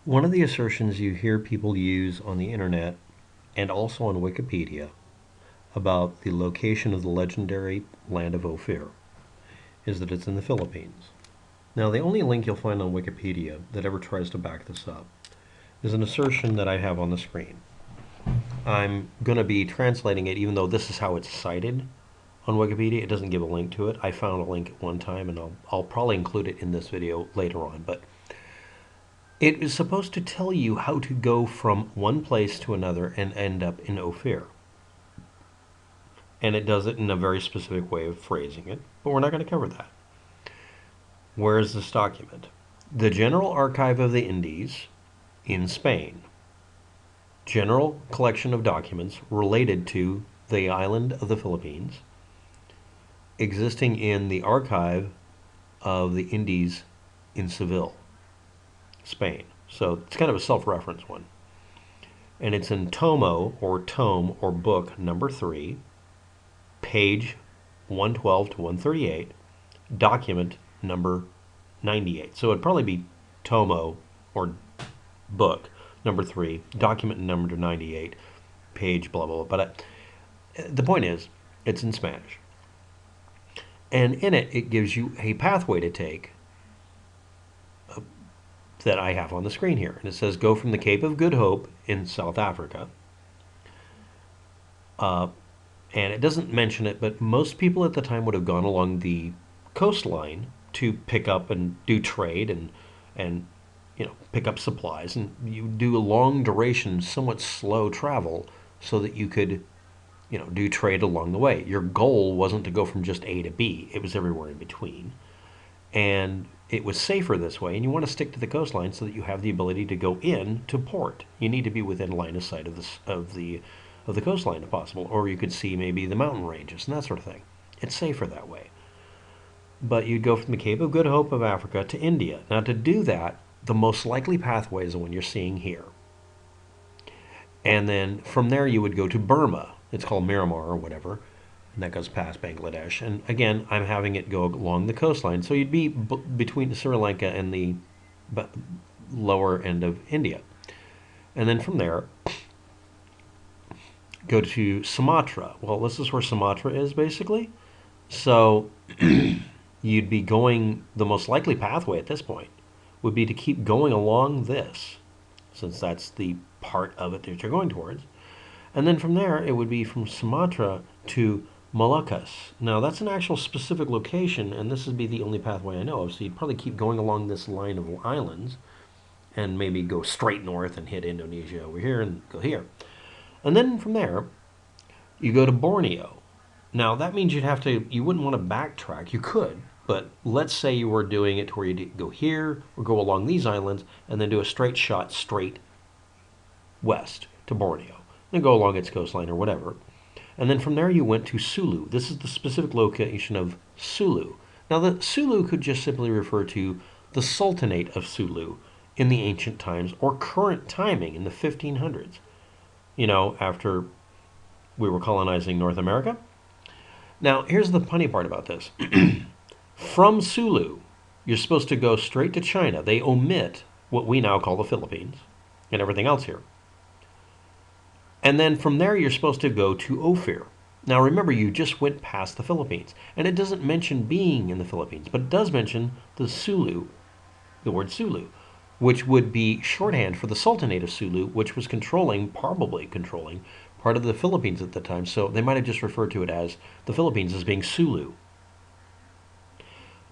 One of the assertions you hear people use on the internet and also on Wikipedia about the location of the legendary land of Ophir is that it's in the Philippines. Now, the only link you'll find on Wikipedia that ever tries to back this up is an assertion that I have on the screen. I'm going to be translating it, even though this is how it's cited on Wikipedia. It doesn't give a link to it. I found a link at one time, and I'll probably include it in this video later on. But it is supposed to tell you how to go from one place to another and end up in Ophir. And it does it in a very specific way of phrasing it, but we're not going to cover that. Where is this document? The General Archive of the Indies in Spain. General collection of documents related to the island of the Philippines, existing in the Archive of the Indies in Seville, Spain. So it's kind of a self-reference one. And it's in tomo, or tome, or book number 3, page 112 to 138, document number 98. So it'd probably be tomo, or book number 3, document number 98, page blah, blah, blah. But the point is, it's in Spanish. And in it, it gives you a pathway to take that I have on the screen here. And it says, go from the Cape of Good Hope in South Africa. And it doesn't mention it, but most people at the time would have gone along the coastline to pick up and do trade and pick up supplies. And you do a long duration, somewhat slow travel so that you could, do trade along the way. Your goal wasn't to go from just A to B. It was everywhere in between. And it was safer this way, and you want to stick to the coastline so that you have the ability to go in to port. You need to be within line of sight of the coastline if possible, or you could see maybe the mountain ranges and that sort of thing. It's safer that way. But you'd go from the Cape of Good Hope of Africa to India. Now, to do that, the most likely pathway is the one you're seeing here. And then from there, you would go to Burma. It's called Myanmar or whatever. And that goes past Bangladesh. And again, I'm having it go along the coastline. So you'd be between Sri Lanka and the lower end of India. And then from there, go to Sumatra. Well, this is where Sumatra is, basically. So you'd be going, the most likely pathway at this point would be to keep going along this, since that's the part of it that you're going towards. And then from there, it would be from Sumatra to Moluccas. Now, that's an actual specific location, and this would be the only pathway I know of. So you'd probably keep going along this line of islands and maybe go straight north and hit Indonesia over here and go here. And then from there, you go to Borneo. Now, that means you wouldn't want to backtrack. You could, but let's say you were doing it to where you go here or go along these islands and then do a straight shot straight west to Borneo. Then go along its coastline or whatever. And then from there you went to Sulu. This is the specific location of Sulu. Now, the Sulu could just simply refer to the Sultanate of Sulu in the ancient times, or current timing in the 1500s. After we were colonizing North America. Now, here's the funny part about this. From Sulu, you're supposed to go straight to China. They omit what we now call the Philippines and everything else here. And then from there, you're supposed to go to Ophir. Now, remember, you just went past the Philippines. And it doesn't mention being in the Philippines, but it does mention the Sulu, the word Sulu, which would be shorthand for the Sultanate of Sulu, which was probably controlling, part of the Philippines at the time. So they might have just referred to it as the Philippines as being Sulu.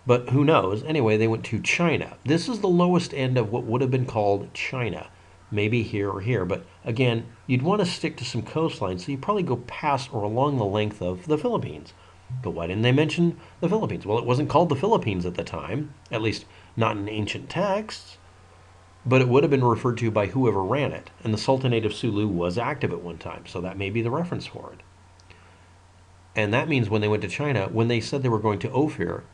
But who knows? Anyway, they went to China. This is the lowest end of what would have been called China. Maybe here or here. But again, you'd want to stick to some coastline, so you probably go past or along the length of the Philippines. But why didn't they mention the Philippines? Well, it wasn't called the Philippines at the time, at least not in ancient texts. But it would have been referred to by whoever ran it. And the Sultanate of Sulu was active at one time, so that may be the reference for it. And that means when they went to China, when they said they were going to Ophir,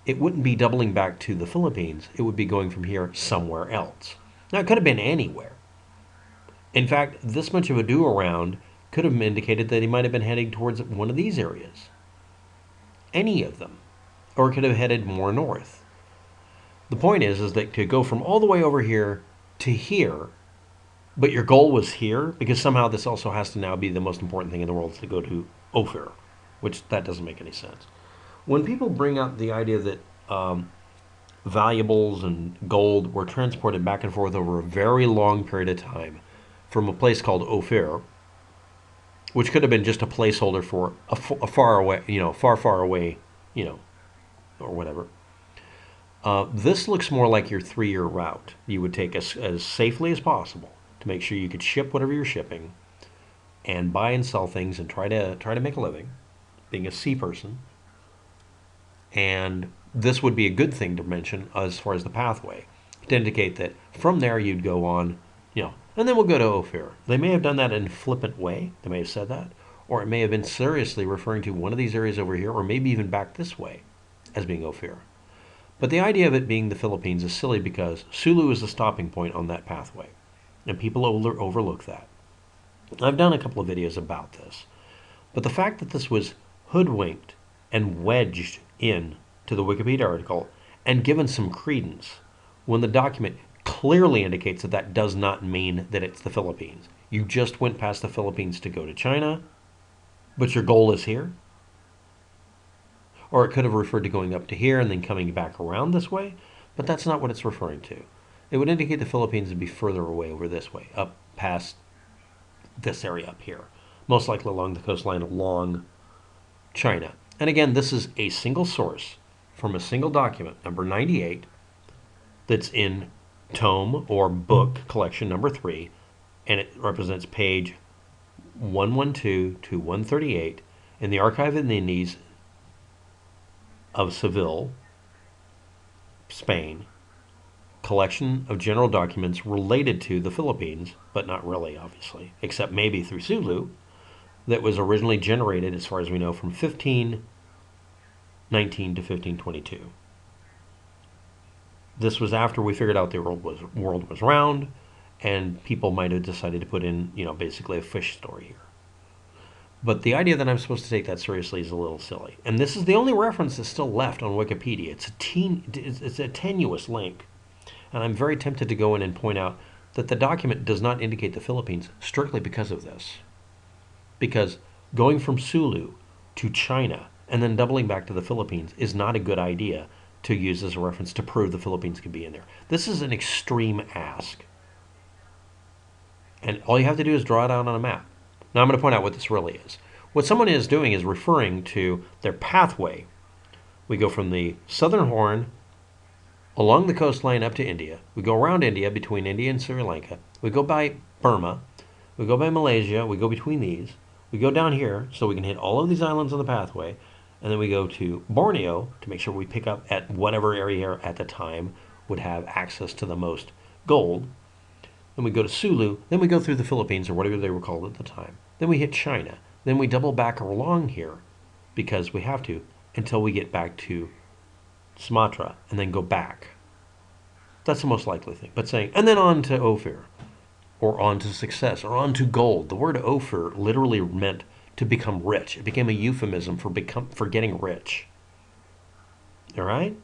it wouldn't be doubling back to the Philippines. It would be going from here somewhere else. Now, it could have been anywhere. In fact, this much of a do-around could have indicated that he might have been heading towards one of these areas. Any of them. Or it could have headed more north. The point is that to go from all the way over here to here, but your goal was here, because somehow this also has to now be the most important thing in the world, is to go to Ophir, which that doesn't make any sense. When people bring up the idea that valuables and gold were transported back and forth over a very long period of time from a place called Ophir, which could have been just a placeholder for a far away, far away, you know, or whatever. This looks more like your 3-year route you would take as safely as possible to make sure you could ship whatever you're shipping and buy and sell things and try to make a living, being a sea person. And this would be a good thing to mention as far as the pathway, to indicate that from there you'd go on, and then we'll go to Ophir. They may have done that in a flippant way. They may have said that. Or it may have been seriously referring to one of these areas over here, or maybe even back this way as being Ophir. But the idea of it being the Philippines is silly, because Sulu is the stopping point on that pathway. And people overlook that. I've done a couple of videos about this. But the fact that this was hoodwinked and wedged in to the Wikipedia article and given some credence, when the document clearly indicates that that does not mean that it's the Philippines. You just went past the Philippines to go to China, but your goal is here. Or it could have referred to going up to here and then coming back around this way, but that's not what it's referring to. It would indicate the Philippines would be further away over this way, up past this area up here, most likely along the coastline along China. And again, this is a single source from a single document, number 98, that's in tome or book collection number 3, and it represents page 112 to 138 in the Archive of the Indies of Seville, Spain, collection of general documents related to the Philippines, but not really, obviously, except maybe through Sulu, that was originally generated, as far as we know, from 1519 to 1522. This was after we figured out the world was round, and people might have decided to put in, basically a fish story here. But the idea that I'm supposed to take that seriously is a little silly. And this is the only reference that's still left on Wikipedia. It's a tenuous link. And I'm very tempted to go in and point out that the document does not indicate the Philippines strictly because of this. Because going from Sulu to China and then doubling back to the Philippines is not a good idea to use as a reference to prove the Philippines could be in there. This is an extreme ask. And all you have to do is draw it out on a map. Now I'm going to point out what this really is. What someone is doing is referring to their pathway. We go from the southern horn along the coastline up to India. We go around India, between India and Sri Lanka. We go by Burma. We go by Malaysia. We go between these. We go down here so we can hit all of these islands on the pathway. And then we go to Borneo to make sure we pick up at whatever area at the time would have access to the most gold. Then we go to Sulu. Then we go through the Philippines, or whatever they were called at the time. Then we hit China. Then we double back along here, because we have to, until we get back to Sumatra, and then go back. That's the most likely thing. But saying, and then on to Ophir, or on to success, or on to gold. The word Ophir literally meant to become rich. It became a euphemism for getting rich. All right?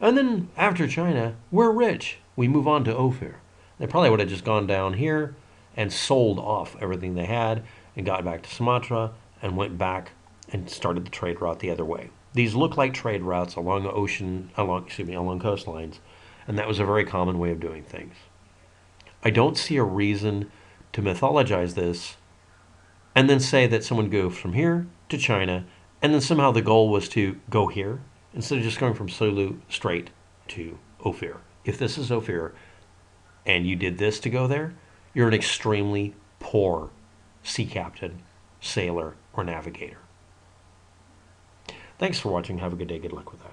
And then after China, we're rich. We move on to Ophir. They probably would have just gone down here and sold off everything they had and got back to Sumatra and went back and started the trade route the other way. These look like trade routes along coastlines, and that was a very common way of doing things. I don't see a reason to mythologize this and then say that someone goes from here to China, and then somehow the goal was to go here, instead of just going from Sulu straight to Ophir. If this is Ophir, and you did this to go there, you're an extremely poor sea captain, sailor, or navigator. Thanks for watching. Have a good day. Good luck with that.